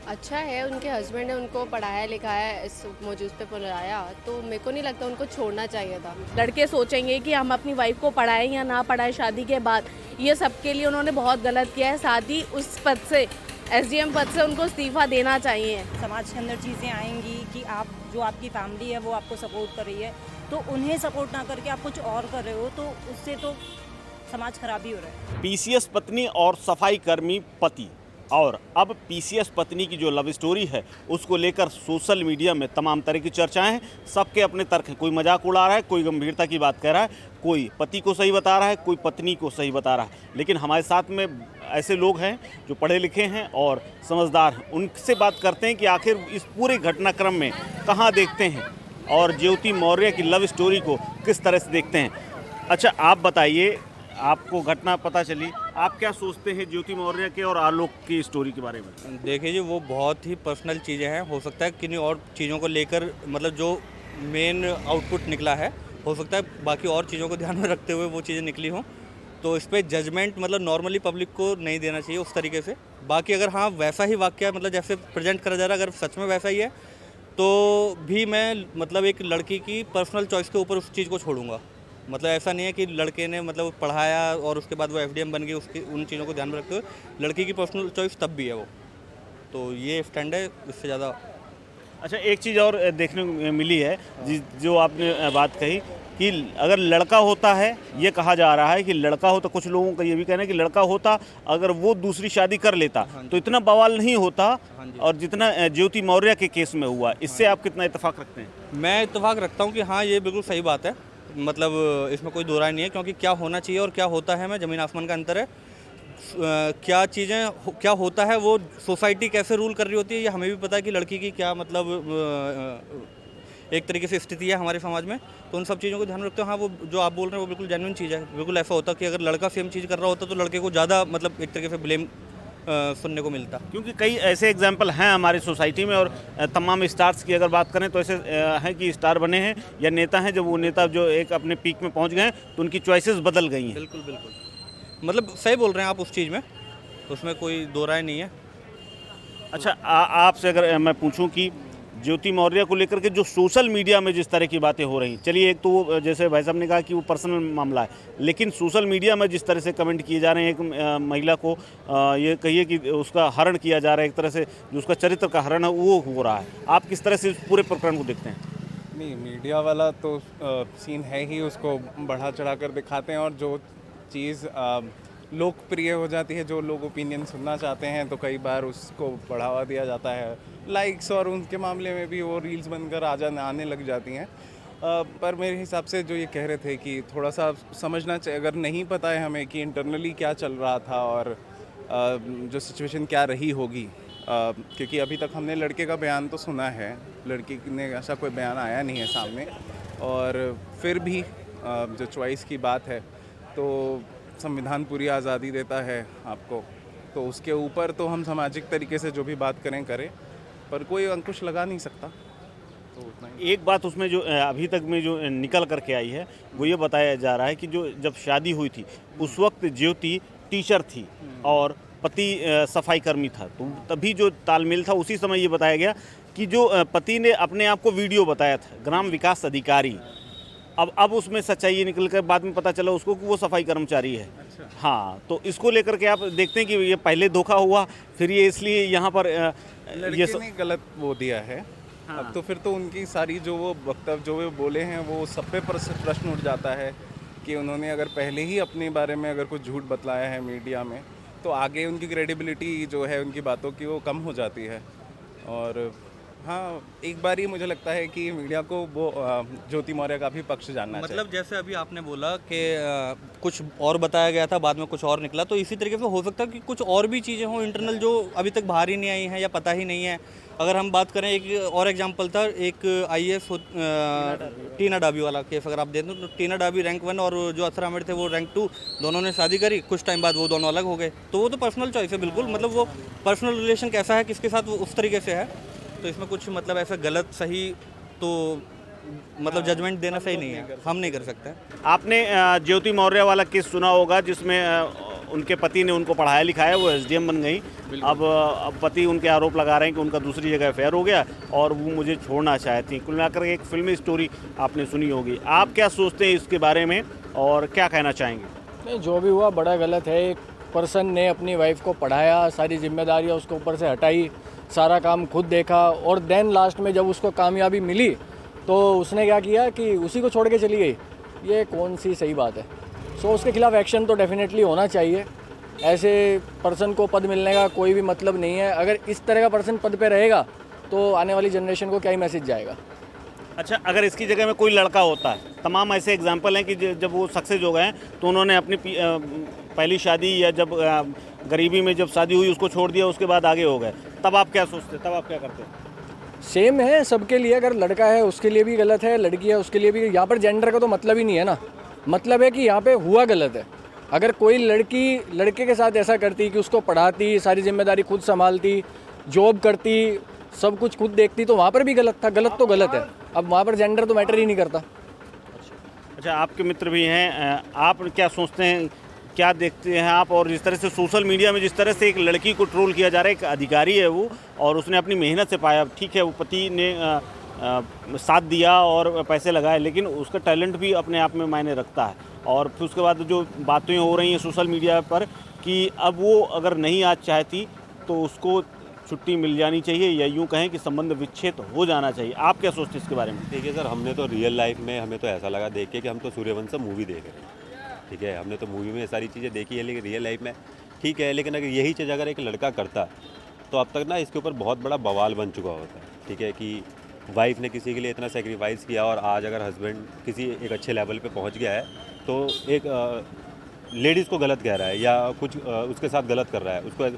अच्छा है, उनके हस्बैंड ने उनको पढ़ाया लिखाया इस मौजूद पे बुलाया, तो मेरे को नहीं लगता उनको छोड़ना चाहिए था। लड़के सोचेंगे कि हम अपनी वाइफ को पढ़ाएं या ना पढ़ाएं शादी के बाद, ये सबके लिए उन्होंने बहुत गलत किया है। शादी उस पद से, एसडीएम पद से उनको इस्तीफा देना चाहिए। समाज के अंदर चीज़ें आएंगी कि आप जो आपकी फैमिली है वो आपको सपोर्ट कर रही है, तो उन्हें सपोर्ट ना करके आप कुछ और कर रहे हो, तो उससे तो समाज खराब ही हो रहा है। पीसीएस पत्नी और सफाई कर्मी पति, और अब पीसीएस पत्नी की जो लव स्टोरी है उसको लेकर सोशल मीडिया में तमाम तरह की चर्चाएं हैं। सबके अपने तर्क हैं, कोई मजाक उड़ा रहा है, कोई गंभीरता की बात कह रहा है, कोई पति को सही बता रहा है, कोई पत्नी को सही बता रहा है। लेकिन हमारे साथ में ऐसे लोग हैं जो पढ़े लिखे हैं और समझदार हैं। उनसे बात करते हैं कि आखिर इस पूरे घटनाक्रम में कहाँ देखते हैं और ज्योति मौर्य की लव स्टोरी को किस तरह से देखते हैं। अच्छा, आप बताइए, आपको घटना पता चली, आप क्या सोचते हैं ज्योति मौर्य के और आलोक की स्टोरी के बारे में? देखिए जी, वो बहुत ही पर्सनल चीज़ें हैं। हो सकता है किन्हीं और चीज़ों को लेकर, मतलब जो मेन आउटपुट निकला है, हो सकता है बाकी और चीज़ों को ध्यान में रखते हुए वो चीज़ें निकली हों। तो इस पे जजमेंट मतलब नॉर्मली पब्लिक को नहीं देना चाहिए उस तरीके से। बाकी अगर हाँ वैसा ही वाक़या मतलब जैसे प्रेजेंट करा जा रहा है, अगर सच में वैसा ही है तो भी मैं मतलब एक लड़की की पर्सनल चॉइस के ऊपर उस चीज़ को छोड़ूंगा। मतलब ऐसा नहीं है कि लड़के ने मतलब पढ़ाया और उसके बाद वो एफडीएम बन गई, उसकी उन चीज़ों को ध्यान में रखते हुए लड़की की पर्सनल चॉइस तब भी है वो। तो ये स्टैंड है, इससे ज़्यादा। अच्छा, एक चीज़ और देखने को मिली है, जो आपने बात कही कि अगर लड़का होता है, ये कहा जा रहा है कि लड़का होता, कुछ लोगों का ये भी कहना है कि लड़का होता अगर वो दूसरी शादी कर लेता तो इतना बवाल नहीं होता और जितना ज्योति मौर्य के केस में हुआ। इससे आप कितना इत्तेफाक रखते हैं? मैं इत्तेफाक रखता हूँ कि हाँ ये बिल्कुल सही बात है। मतलब इसमें कोई दो राय नहीं है, क्योंकि क्या होना चाहिए और क्या होता है में ज़मीन आसमान का अंतर है। क्या चीज़ें क्या होता है, वो सोसाइटी कैसे रूल कर रही होती है, ये हमें भी पता है कि लड़की की क्या मतलब एक तरीके से स्थिति है हमारे समाज में। तो उन सब चीज़ों को ध्यान में रखते हो। हाँ, वो जो आप बोल रहे हैं वो बिल्कुल जेन्युइन चीज़ है। बिल्कुल ऐसा होता कि अगर लड़का सेम चीज़ कर रहा होता तो लड़के को ज़्यादा मतलब एक तरीके से ब्लेम सुनने को मिलता। क्योंकि कई ऐसे एग्जाम्पल हैं हमारी सोसाइटी में, और तमाम स्टार्स की अगर बात करें तो ऐसे हैं कि स्टार बने हैं या नेता हैं, जब वो नेता जो एक अपने पीक में पहुंच गए हैं तो उनकी चॉइसेस बदल गई हैं। बिल्कुल बिल्कुल, मतलब सही बोल रहे हैं आप उस चीज़ में, उसमें कोई दो राय नहीं है। अच्छा, आपसे अगर मैं पूछूं कि ज्योति मौर्य को लेकर के जो सोशल मीडिया में जिस तरह की बातें हो रही, चलिए एक तो वो जैसे भाई साहब ने कहा कि वो पर्सनल मामला है, लेकिन सोशल मीडिया में जिस तरह से कमेंट किए जा रहे हैं, एक महिला को ये कहिए कि उसका हरण किया जा रहा है, एक तरह से जो उसका चरित्र का हरण है वो हो रहा है, आप किस तरह से इस पूरे प्रकरण को देखते हैं? नहीं, मीडिया वाला तो सीन है ही, उसको बढ़ा चढ़ा कर दिखाते हैं, और जो चीज़ लोकप्रिय हो जाती है, जो लोग ओपिनियन सुनना चाहते हैं, तो कई बार उसको बढ़ावा दिया जाता है, लाइक्स, और उनके मामले में भी वो रील्स बनकर आने लग जाती हैं। पर मेरे हिसाब से जो ये कह रहे थे कि थोड़ा सा समझना चाहिए, अगर नहीं पता है हमें कि इंटरनली क्या चल रहा था और जो सिचुएशन क्या रही होगी, क्योंकि अभी तक हमने लड़के का बयान तो सुना है, लड़की ने ऐसा कोई बयान आया नहीं है सामने, और फिर भी जो चॉइस की बात है, तो संविधान पूरी आज़ादी देता है आपको, तो उसके ऊपर तो हम सामाजिक तरीके से जो भी बात करें, पर कोई अंकुश लगा नहीं सकता। तो उतना ही। एक बात उसमें जो अभी तक में जो निकल करके आई है वो ये बताया जा रहा है कि जो जब शादी हुई थी उस वक्त ज्योति टीचर थी और पति सफाई कर्मी था, तो तभी जो तालमेल था उसी समय ये बताया गया कि जो पति ने अपने आप को वीडियो बताया था ग्राम विकास अधिकारी, अब उसमें सच्चाई ये निकल कर बाद में पता चला उसको कि वो सफाई कर्मचारी है। अच्छा। हाँ, तो इसको लेकर के आप देखते हैं कि ये पहले धोखा हुआ, फिर ये इसलिए यहाँ पर लड़के ने गलत वो दिया है। हाँ। अब तो फिर तो उनकी सारी जो वो वक्तव्य जो वो बोले हैं, वो सब पे प्रश्न उठ जाता है कि उन्होंने अगर पहले ही अपने बारे में अगर कुछ झूठ बतलाया है मीडिया में, तो आगे उनकी क्रेडिबिलिटी जो है उनकी बातों की वो कम हो जाती है। और हाँ, एक बार ही मुझे लगता है कि मीडिया को वो ज्योति मौर्य का भी पक्ष जानना चाहिए। मतलब जैसे अभी आपने बोला कि कुछ और बताया गया था, बाद में कुछ और निकला, तो इसी तरीके से हो सकता है कि कुछ और भी चीज़ें हों इंटरनल जो अभी तक बाहर ही नहीं आई हैं या पता ही नहीं है। अगर हम बात करें, एक और एग्जांपल था, एक आईएएस टीना डाबी वाला केस अगर आप देखें तो टीना डाबी रैंक 1 और जो असर आमिर थे वो रैंक 2, दोनों ने शादी करी, कुछ टाइम बाद वो दोनों अलग हो गए। तो वो तो पर्सनल चॉइस है बिल्कुल, मतलब वो पर्सनल रिलेशन कैसा है किसके साथ वो उस तरीके से है। तो इसमें कुछ मतलब ऐसा गलत सही तो मतलब जजमेंट देना सही नहीं है, हम नहीं कर सकते। आपने ज्योति मौर्य वाला केस सुना होगा जिसमें उनके पति ने उनको पढ़ाया लिखाया, वो एसडीएम बन गई। अब पति उनके आरोप लगा रहे हैं कि उनका दूसरी जगह अफेयर हो गया और वो मुझे छोड़ना चाहती। कुल मिलाकर एक फिल्मी स्टोरी आपने सुनी होगी। आप क्या सोचते हैं इसके बारे में और क्या कहना चाहेंगे? नहीं, जो भी हुआ बड़ा गलत है। एक पर्सन ने अपनी वाइफ को पढ़ाया, सारी जिम्मेदारियां उसके ऊपर से हटाई, सारा काम खुद देखा और देन लास्ट में जब उसको कामयाबी मिली तो उसने क्या किया कि उसी को छोड़ के चली गई। ये कौन सी सही बात है? सो उसके खिलाफ एक्शन तो डेफिनेटली होना चाहिए। ऐसे पर्सन को पद मिलने का कोई भी मतलब नहीं है। अगर इस तरह का पर्सन पद पे रहेगा तो आने वाली जनरेशन को क्या ही मैसेज जाएगा। अच्छा, अगर इसकी जगह में कोई लड़का होता है, तमाम ऐसे एग्जाम्पल हैं कि जब वो सक्सेस हो गए हैं तो उन्होंने अपनी पहली शादी या जब गरीबी में जब शादी हुई उसको छोड़ दिया, उसके बाद आगे हो गए, तब आप क्या सोचते, तब आप क्या करते? सेम है सबके लिए। अगर लड़का है उसके लिए भी गलत है, लड़की है उसके लिए भी। यहाँ पर जेंडर का तो मतलब ही नहीं है ना। मतलब है कि यहाँ पे हुआ गलत है। अगर कोई लड़की लड़के के साथ ऐसा करती कि उसको पढ़ाती, सारी जिम्मेदारी खुद संभालती, जॉब करती, सब कुछ खुद देखती, तो वहाँ पर भी गलत था। गलत तो गलत है। अब वहाँ पर जेंडर तो मैटर ही नहीं करता। अच्छा, आपके मित्र भी हैं, आप क्या सोचते हैं, क्या देखते हैं आप? और जिस तरह से सोशल मीडिया में जिस तरह से एक लड़की को ट्रोल किया जा रहा है, एक अधिकारी है वो और उसने अपनी मेहनत से पाया, ठीक है वो पति ने साथ दिया और पैसे लगाए, लेकिन उसका टैलेंट भी अपने आप में मायने रखता है। और फिर उसके बाद जो बातें हो रही हैं सोशल मीडिया पर कि अब वो अगर नहीं आज चाहती तो उसको छुट्टी मिल जानी चाहिए या यूँ कहें कि संबंध विच्छेद हो जाना चाहिए। आप क्या सोचते हैं इसके बारे में? देखिए सर, हमने तो रियल लाइफ में हमें तो ऐसा लगा देख के कि हम तो सूर्यवंशम मूवी देख रहे हैं। ठीक है, हमने तो मूवी में ये सारी चीज़ें देखी है, लेकिन रियल लाइफ में ठीक है। लेकिन अगर यही चीज़ अगर एक लड़का करता तो अब तक ना इसके ऊपर बहुत बड़ा बवाल बन चुका होता है। ठीक है, कि वाइफ ने किसी के लिए इतना सेक्रीफाइस किया और आज अगर हस्बैंड किसी एक अच्छे लेवल पे पहुंच गया है तो एक लेडीज़ को गलत कह रहा है या कुछ उसके साथ गलत कर रहा है, उसको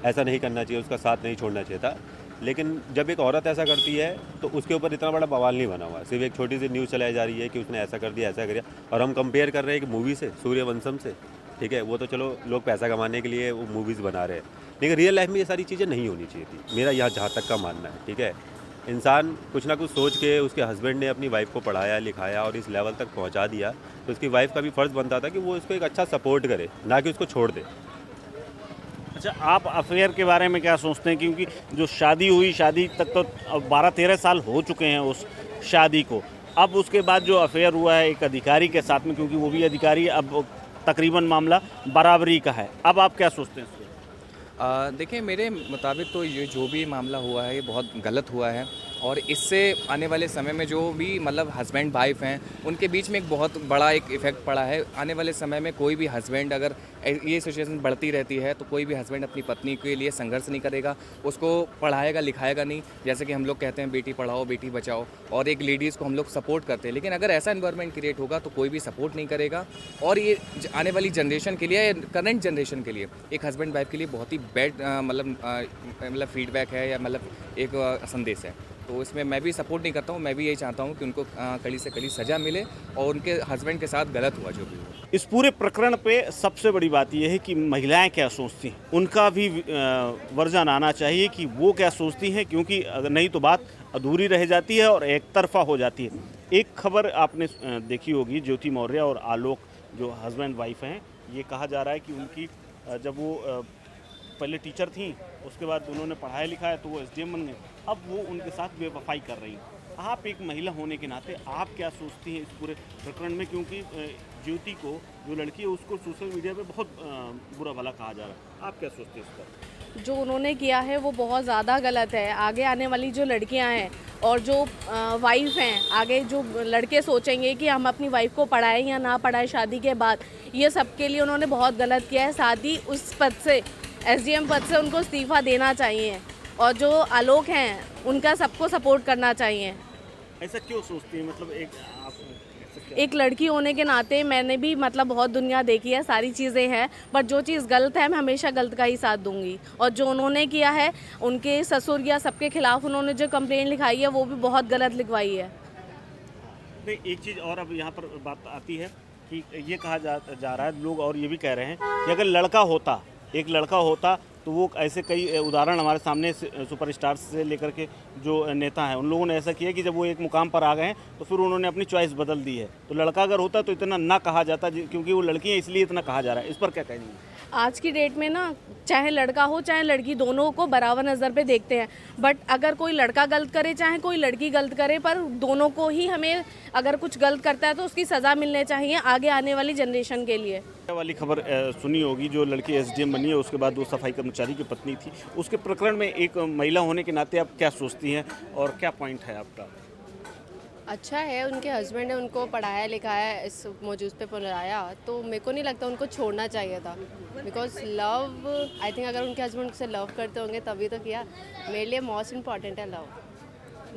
ऐसा नहीं करना चाहिए, उसका साथ नहीं छोड़ना चाहिए था। लेकिन जब एक औरत ऐसा करती है तो उसके ऊपर इतना बड़ा बवाल नहीं बना हुआ। सिर्फ एक छोटी सी न्यूज़ चलाई जा रही है कि उसने ऐसा कर दिया, ऐसा कर दिया, और हम कंपेयर कर रहे हैं कि मूवी से, सूर्यवंशम से। ठीक है, वो तो चलो लोग पैसा कमाने के लिए वो मूवीज़ बना रहे हैं, लेकिन रियल लाइफ में ये सारी चीज़ें नहीं होनी चाहिए थी, मेरा यहाँ जहाँ तक का मानना है। ठीक है, इंसान कुछ ना कुछ सोच के, उसके हस्बैंड ने अपनी वाइफ को पढ़ाया लिखाया और इस लेवल तक पहुँचा दिया, तो उसकी वाइफ का भी फ़र्ज़ बनता था कि वो उसको एक अच्छा सपोर्ट करे, ना कि उसको छोड़ दे। अच्छा, आप अफेयर के बारे में क्या सोचते हैं? क्योंकि जो शादी हुई, शादी तक तो 12-13 साल हो चुके हैं उस शादी को, अब उसके बाद जो अफेयर हुआ है एक अधिकारी के साथ में, क्योंकि वो भी अधिकारी, अब तकरीबन मामला बराबरी का है, अब आप क्या सोचते हैं इसको? देखिए, मेरे मुताबिक तो ये जो भी मामला हुआ है ये बहुत गलत हुआ है और इससे आने वाले समय में जो भी मतलब हस्बैंड वाइफ हैं उनके बीच में एक बहुत बड़ा एक इफ़ेक्ट पड़ा है। आने वाले समय में कोई भी हस्बैंड, अगर ये सिचुएशन बढ़ती रहती है तो कोई भी हस्बैंड अपनी पत्नी के लिए संघर्ष नहीं करेगा, उसको पढ़ाएगा लिखाएगा नहीं। जैसे कि हम लोग कहते हैं बेटी पढ़ाओ बेटी बचाओ, और एक लेडीज़ को हम लोग सपोर्ट करते हैं, लेकिन अगर ऐसा इन्वायरमेंट क्रिएट होगा तो कोई भी सपोर्ट नहीं करेगा। और ये आने वाली जनरेशन के लिए, करंट जनरेशन के लिए, एक हस्बैंड वाइफ के लिए बहुत ही बैड मतलब फीडबैक है या मतलब एक संदेश है। तो इसमें मैं भी सपोर्ट नहीं करता हूँ। मैं भी यही चाहता हूँ कि उनको कड़ी से कड़ी सज़ा मिले और उनके हस्बैंड के साथ गलत हुआ जो भी हुआ। इस पूरे प्रकरण पे सबसे बड़ी बात यह है कि महिलाएं क्या सोचती हैं, उनका भी वर्जन आना चाहिए कि वो क्या सोचती हैं, क्योंकि अगर नहीं तो बात अधूरी रह जाती है और एक तरफा हो जाती है। एक खबर आपने देखी होगी, ज्योति मौर्य और आलोक जो हस्बैंड वाइफ हैं, ये कहा जा रहा है कि उनकी जब वो पहले टीचर थी, उसके बाद उन्होंने पढ़ाया लिखाया तो वो एसडीएम बन गए, अब वो उनके साथ बेवफाई कर रही हैं। आप एक महिला होने के नाते आप क्या सोचती हैं इस पूरे प्रकरण में? क्योंकि ज्योति को, जो लड़की है, उसको सोशल मीडिया पे बहुत बुरा भला कहा जा रहा है, आप क्या सोचते हैं इस पर? जो उन्होंने किया है वो बहुत ज़्यादा गलत है। आगे आने वाली जो लड़कियां हैं और जो वाइफ हैं, आगे जो लड़के सोचेंगे कि हम अपनी वाइफ को पढ़ाएं या ना पढ़ाएं शादी के बाद, ये सब के लिए उन्होंने बहुत गलत किया है। साथ ही उस पद से, एसडीएम पद से उनको इस्तीफ़ा देना चाहिए और जो आलोक हैं उनका सबको सपोर्ट करना चाहिए। ऐसा क्यों सोचती है? मतलब एक लड़की होने के नाते मैंने भी मतलब बहुत दुनिया देखी है, सारी चीज़ें हैं, पर जो चीज़ गलत है मैं हमेशा गलत का ही साथ दूंगी। और जो उन्होंने किया है, उनके ससुर या सबके खिलाफ उन्होंने जो कंप्लेंट लिखाई है वो भी बहुत गलत लिखवाई है। नहीं, एक चीज़ और अब यहाँ पर बात आती है कि ये कहा जा रहा है, लोग और ये भी कह रहे हैं कि अगर एक लड़का होता तो वो ऐसे कई उदाहरण हमारे सामने सुपरस्टार्स से लेकर के जो नेता हैं, उन लोगों ने ऐसा किया कि जब वो एक मुकाम पर आ गए हैं तो फिर उन्होंने अपनी चॉइस बदल दी है। तो लड़का अगर होता तो इतना ना कहा जाता, क्योंकि वो लड़की है इसलिए इतना कहा जा रहा है। इस पर क्या कहेंगे? आज की डेट में ना चाहे लड़का हो चाहे लड़की, दोनों को बराबर नज़र पे देखते हैं। बट अगर कोई लड़का गलत करे चाहे कोई लड़की गलत करे, पर दोनों को ही हमें, अगर कुछ गलत करता है तो उसकी सज़ा मिलनी चाहिए आगे आने वाली जनरेशन के लिए। वाली खबर सुनी होगी, जो लड़की एसडीएम बनी है उसके बाद वो सफाई कर्मचारी की पत्नी थी। उसके प्रकरण में एक महिला होने के नाते आप क्या सोचती हैं और क्या पॉइंट है आपका? अच्छा है, उनके हस्बैंड ने उनको पढ़ाया लिखाया, इस मौजूद पे पढ़ाया, तो मेरे को नहीं लगता उनको छोड़ना चाहिए था। बिकॉज लव, आई थिंक अगर उनके हस्बैंड से लव करते होंगे तभी तो किया। मेरे लिए मोस्ट इम्पॉर्टेंट है लव,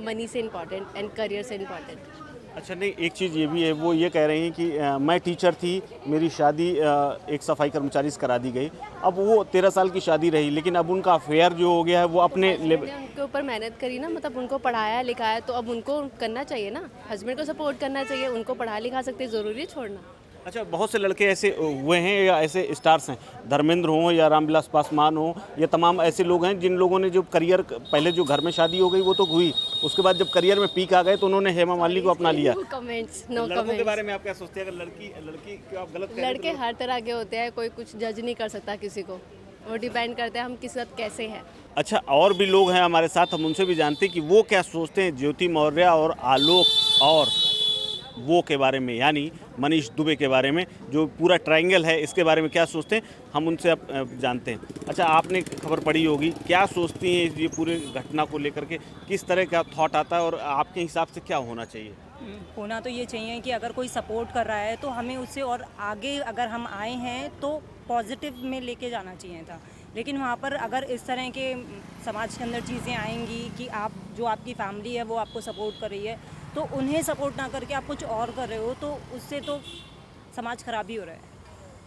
मनी से इम्पॉर्टेंट एंड करियर से इम्पॉर्टेंट। अच्छा, नहीं, एक चीज़ ये भी है, वो ये कह रही हैं कि मैं टीचर थी, मेरी शादी एक सफाई कर्मचारी से करा दी गई। अब वो 13 साल की शादी रही, लेकिन अब उनका अफेयर जो हो गया है वो अपने लेवल, उनके ऊपर मेहनत करी ना, मतलब उनको पढ़ाया लिखाया, तो अब उनको करना चाहिए ना, हस्बैंड को सपोर्ट करना चाहिए। उनको पढ़ा लिखा सकते, ज़रूरी है छोड़ना? अच्छा, बहुत से लड़के ऐसे हुए हैं या ऐसे स्टार्स हैं, धर्मेंद्र हों या रामविलास पासवान हों, ये तमाम ऐसे लोग हैं जिन लोगों ने जो करियर, पहले जो घर में शादी हो गई वो तो हुई, उसके बाद जब करियर में पीक आ गए तो उन्होंने हेमा मालिनी को अपना लिया। कमेंट्स, नो लड़कों के कमेंट्स। बारे में आप क्या सोचते हैं? अगर लड़की को आप गलत कह रहे हैं लड़के हर तरह के होते हैं, कोई कुछ जज नहीं कर सकता किसी को, वो डिपेंड करता है हम किस वक्त कैसे हैं। अच्छा, और भी लोग हैं हमारे साथ, हम उनसे भी जानते हैं कि वो क्या सोचते हैं ज्योति मौर्य और आलोक और वो के बारे में, यानी मनीष दुबे के बारे में, जो पूरा ट्रायंगल है इसके बारे में क्या सोचते हैं, हम उनसे अब जानते हैं। अच्छा, आपने खबर पढ़ी होगी, क्या सोचती हैं ये पूरे घटना को लेकर के, किस तरह का थॉट आता है और आपके हिसाब से क्या होना चाहिए? होना तो ये चाहिए कि अगर कोई सपोर्ट कर रहा है तो हमें उससे और आगे, अगर हम आए हैं तो पॉजिटिव में लेके जाना चाहिए था। लेकिन वहाँ पर अगर इस तरह के समाज के अंदर चीज़ें आएंगी कि आप, जो आपकी फैमिली है वो आपको सपोर्ट कर रही है, तो उन्हें सपोर्ट ना करके आप कुछ और कर रहे हो, तो उससे तो समाज खराब ही हो रहा है।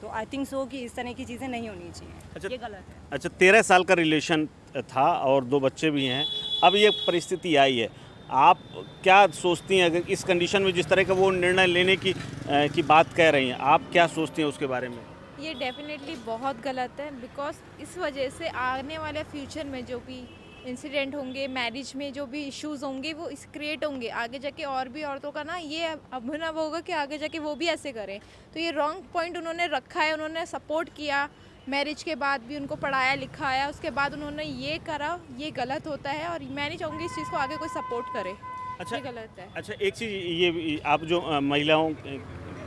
तो आई थिंक सो कि इस तरह की चीज़ें नहीं होनी चाहिए। अच्छा, ये गलत है। अच्छा, 13 साल का रिलेशन था और 2 बच्चे भी हैं, अब ये परिस्थिति आई है, आप क्या सोचती हैं अगर इस कंडीशन में जिस तरह का वो निर्णय लेने की बात कह रही हैं, आप क्या सोचती हैं उसके बारे में? ये डेफिनेटली बहुत गलत है, बिकॉज इस वजह से आने वाले फ्यूचर में जो भी इंसिडेंट होंगे, मैरिज में जो भी इश्यूज होंगे वो इस क्रिएट होंगे आगे जाके, और भी औरतों का ना ये अभिनव होगा कि आगे जाके वो भी ऐसे करें। तो ये रॉन्ग पॉइंट उन्होंने रखा है, उन्होंने सपोर्ट किया, मैरिज के बाद भी उनको पढ़ाया लिखाया, उसके बाद उन्होंने ये करा, ये गलत होता है और मैं नहीं चाहूँगी इस चीज़ को आगे कोई सपोर्ट करे। अच्छा, ये गलत है। अच्छा, एक चीज़ ये आप जो महिलाओं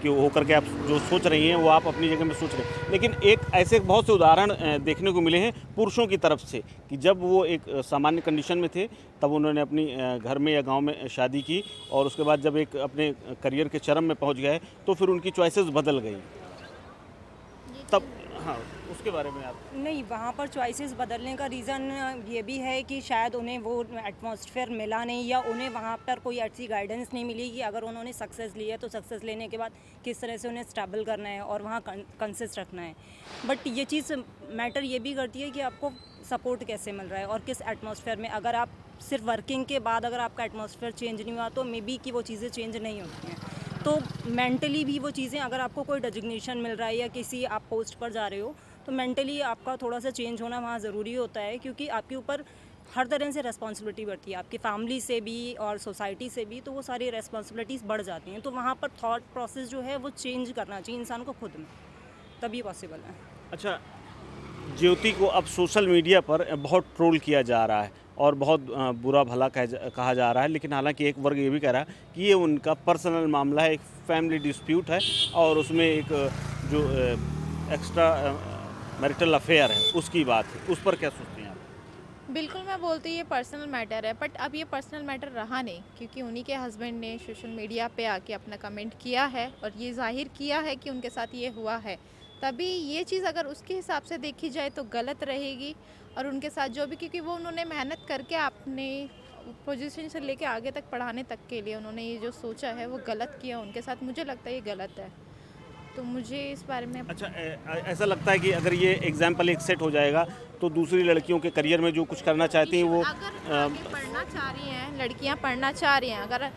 के होकर के आप जो सोच रही हैं वो आप अपनी जगह में सोच रहे हैं, लेकिन एक ऐसे बहुत से उदाहरण देखने को मिले हैं पुरुषों की तरफ से कि जब वो एक सामान्य कंडीशन में थे तब उन्होंने अपनी घर में या गांव में शादी की, और उसके बाद जब एक अपने करियर के चरम में पहुंच गए तो फिर उनकी चॉइसेस बदल गई। तब हाँ, उसके बारे में आप? नहीं, वहाँ पर चॉइसेस बदलने का रीज़न ये भी है कि शायद उन्हें वो एटमॉस्फेयर मिला नहीं, या उन्हें वहाँ पर कोई ऐसी गाइडेंस नहीं मिली कि अगर उन्होंने सक्सेस ली है तो सक्सेस लेने के बाद किस तरह से उन्हें स्टेबल करना है और वहाँ कंसिस्ट रखना है। बट ये चीज़ मैटर ये भी करती है कि आपको सपोर्ट कैसे मिल रहा है और किस एटमॉस्फेयर में। अगर आप सिर्फ वर्किंग के बाद अगर आपका एटमॉस्फेयर चेंज नहीं हुआ तो मे बी कि वो चीज़ें चेंज नहीं होती हैं। तो मेंटली भी वो चीज़ें, अगर आपको कोई डेजिग्नेशन मिल रहा है या किसी आप पोस्ट पर जा रहे हो, तो मेंटली आपका थोड़ा सा चेंज होना वहाँ ज़रूरी होता है, क्योंकि आपके ऊपर हर तरह से रिस्पॉन्सिबिलिटी बढ़ती है, आपकी फैमिली से भी और सोसाइटी से भी, तो वो सारी रिस्पॉन्सिबिलिटीज़ बढ़ जाती हैं। तो वहाँ पर थॉट प्रोसेस जो है वो चेंज करना चाहिए इंसान को खुद में, तभी पॉसिबल है। अच्छा, ज्योति को अब सोशल मीडिया पर बहुत ट्रोल किया जा रहा है और बहुत बुरा भला कहा जा रहा है, लेकिन हालांकि एक वर्ग ये भी कह रहा है कि ये उनका पर्सनल मामला है, एक फैमिली डिस्प्यूट है और उसमें एक जो एक्स्ट्रा मैरिटल अफेयर है उसकी बात है। उस पर क्या सोचती हैं आप? बिल्कुल, मैं बोलती हूँ ये पर्सनल मैटर है, बट अब ये पर्सनल मैटर रहा नहीं, क्योंकि उन्हीं के हस्बैंड ने सोशल मीडिया पे आके अपना कमेंट किया है और ये जाहिर किया है कि उनके साथ ये हुआ है। तभी ये चीज़ अगर उसके हिसाब से देखी जाए तो गलत रहेगी, और उनके साथ जो भी, क्योंकि वो उन्होंने मेहनत करके अपने पोजीशन से लेके आगे तक पढ़ाने तक के लिए उन्होंने ये जो सोचा है वो गलत किया उनके साथ। मुझे लगता है ये गलत है, तो मुझे इस बारे में अच्छा, ऐसा लगता है कि अगर ये एग्जाम्पल एक सेट हो जाएगा तो दूसरी लड़कियों के करियर में जो कुछ करना चाहती हैं वो अगर आगे पढ़ना चाह रही हैं, लड़कियां पढ़ना चाह रही हैं, अगर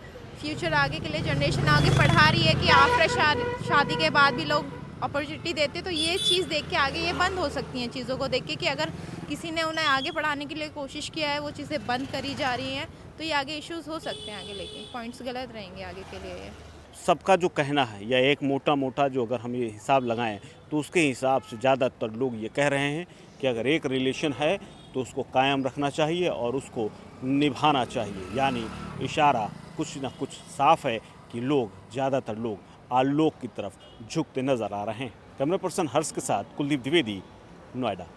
फ्यूचर आगे के लिए जनरेशन आगे पढ़ा रही है कि आफ्टर शादी के बाद भी लोग अपॉर्चुनिटी देते, तो ये चीज़ देख के आगे ये बंद हो सकती हैं, चीज़ों को देख के कि अगर किसी ने उन्हें आगे पढ़ाने के लिए कोशिश किया है, वो चीज़ें बंद करी जा रही हैं, तो ये आगे इश्यूज़ हो सकते हैं आगे, लेके पॉइंट्स गलत रहेंगे आगे के लिए। सबका जो कहना है या एक मोटा मोटा जो अगर हम ये हिसाब लगाएं तो उसके हिसाब से ज़्यादातर लोग ये कह रहे हैं कि अगर एक रिलेशन है तो उसको कायम रखना चाहिए और उसको निभाना चाहिए। यानी इशारा कुछ ना कुछ साफ है कि ज़्यादातर लोग आलोक की तरफ झुकते नज़र आ रहे हैं। कैमरा पर्सन हर्ष के साथ कुलदीप द्विवेदी, नोएडा।